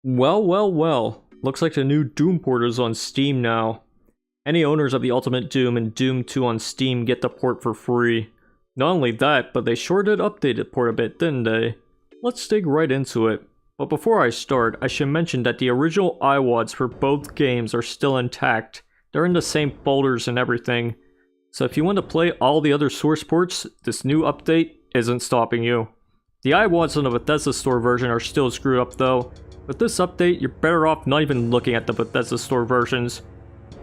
Well. Looks like the new Doom port is on Steam now. Any owners of the Ultimate Doom and Doom 2 on Steam get the port for free. Not only that, but they sure did update the port a bit, didn't they? Let's dig right into it. But before I start, I should mention that the original iWads for both games are still intact. They're in the same folders and everything. So if you want to play all the other source ports, this new update isn't stopping you. The iWads on the Bethesda Store version are still screwed up though. With this update, you're better off not even looking at the Bethesda Store versions.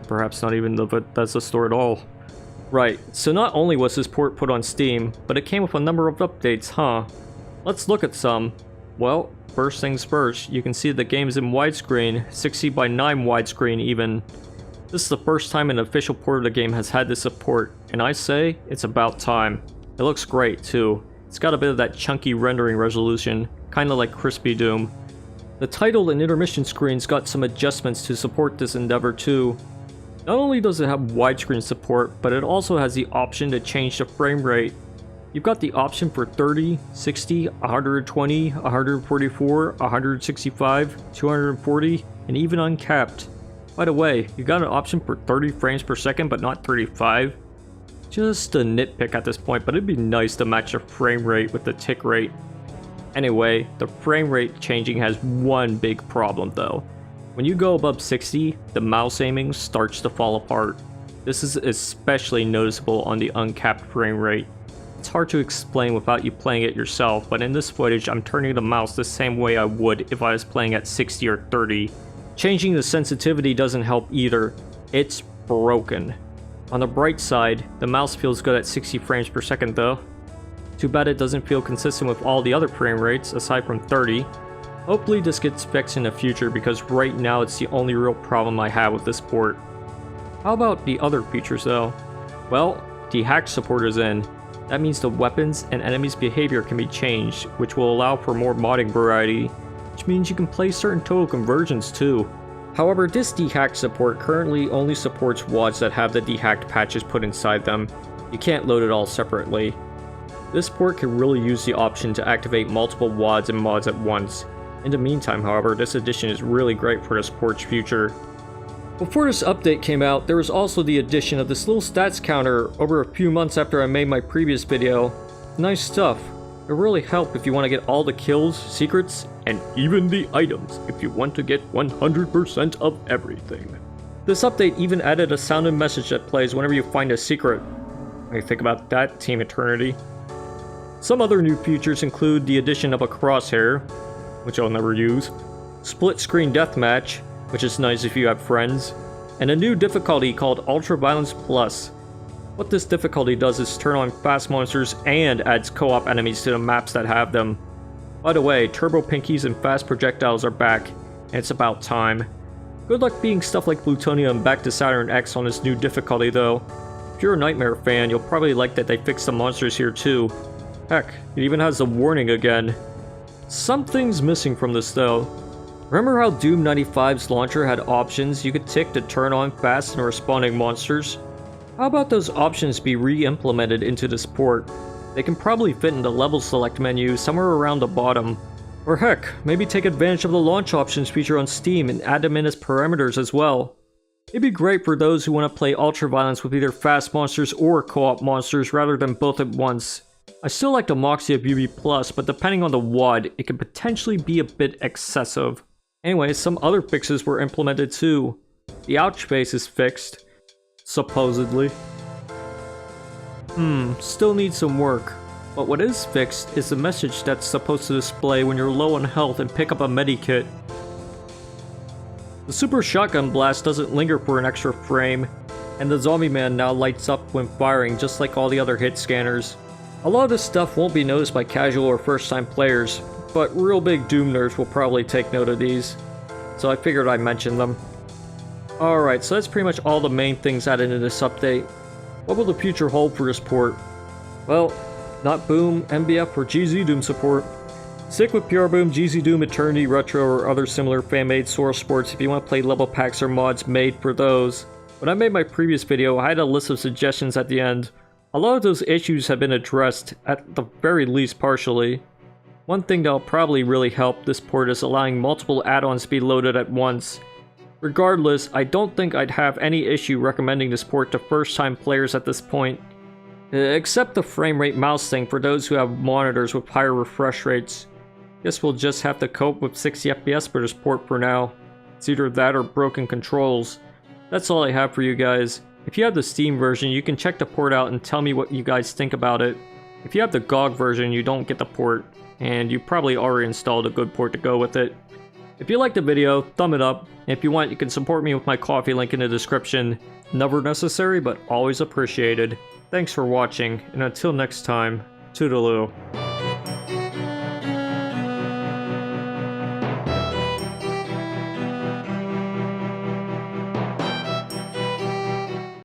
Perhaps not even the Bethesda Store at all. Right, so not only was this port put on Steam, but it came with a number of updates, huh? Let's look at some. Well, first things first, you can see the game's in widescreen, 60x9 widescreen even. This is the first time an official port of the game has had this support, and I say, it's about time. It looks great too. It's got a bit of that chunky rendering resolution, kinda like Crispy Doom. The title and intermission screens got some adjustments to support this endeavor too. Not only does it have widescreen support, but it also has the option to change the frame rate. You've got the option for 30, 60, 120, 144, 165, 240, and even uncapped. By the way, you got an option for 30 frames per second but not 35. Just a nitpick at this point, but it'd be nice to match the frame rate with the tick rate. Anyway, the frame rate changing has one big problem though. When you go above 60, the mouse aiming starts to fall apart. This is especially noticeable on the uncapped frame rate. It's hard to explain without you playing it yourself, but in this footage I'm turning the mouse the same way I would if I was playing at 60 or 30. Changing the sensitivity doesn't help either. It's broken. On the bright side, the mouse feels good at 60 frames per second though. Too bad it doesn't feel consistent with all the other frame rates aside from 30. Hopefully this gets fixed in the future because right now it's the only real problem I have with this port. How about the other features though? Well, the hack support is in. That means the weapons and enemies' behavior can be changed, which will allow for more modding variety, which means you can play certain total conversions too. However, this dehacked support currently only supports WADs that have the dehacked patches put inside them. You can't load it all separately. This port can really use the option to activate multiple WADs and mods at once. In the meantime, however, this addition is really great for this port's future. Before this update came out, there was also the addition of this little stats counter over a few months after I made my previous video. Nice stuff. It'll really help if you want to get all the kills, secrets, and even the items if you want to get 100% of everything. This update even added a sounded message that plays whenever you find a secret. What do you think about that, Team Eternity? Some other new features include the addition of a crosshair, which I'll never use, split screen deathmatch, which is nice if you have friends, and a new difficulty called Ultra Violence Plus. What this difficulty does is turn on fast monsters and adds co-op enemies to the maps that have them. By the way, Turbo Pinkies and fast projectiles are back, and it's about time. Good luck beating stuff like Plutonium back to Saturn X on this new difficulty though. If you're a Nightmare fan, you'll probably like that they fixed the monsters here too. Heck, it even has a warning again. Something's missing from this though. Remember how Doom 95's launcher had options you could tick to turn on fast and respawning monsters? How about those options be re-implemented into this port? They can probably fit in the level select menu somewhere around the bottom. Or heck, maybe take advantage of the launch options feature on Steam and add them in as parameters as well. It'd be great for those who want to play Ultra Violence with either fast monsters or co-op monsters rather than both at once. I still like the Moxie of UB+, but depending on the WAD, it can potentially be a bit excessive. Anyway, some other fixes were implemented too. The ouch face is fixed. Supposedly. Still needs some work. But what is fixed is the message that's supposed to display when you're low on health and pick up a medikit. The super shotgun blast doesn't linger for an extra frame, and the zombie man now lights up when firing just like all the other hit scanners. A lot of this stuff won't be noticed by casual or first time players, but real big Doom nerds will probably take note of these, so I figured I'd mention them. Alright, so that's pretty much all the main things added in this update. What will the future hold for this port? Well, not Boom, MBF, or GZ Doom support. Stick with PR Boom, GZ Doom, Eternity, Retro, or other similar fan-made source ports if you want to play level packs or mods made for those. When I made my previous video, I had a list of suggestions at the end. A lot of those issues have been addressed, at the very least partially. One thing that'll probably really help this port is allowing multiple add-ons to be loaded at once. Regardless, I don't think I'd have any issue recommending this port to first-time players at this point. Except the frame rate mouse thing for those who have monitors with higher refresh rates. Guess we'll just have to cope with 60 FPS for this port for now. It's either that or broken controls. That's all I have for you guys. If you have the Steam version, you can check the port out and tell me what you guys think about it. If you have the GOG version, you don't get the port, and you probably already installed a good port to go with it. If you liked the video, thumb it up, and if you want, you can support me with my coffee link in the description. Never necessary, but always appreciated. Thanks for watching, and until next time, toodaloo.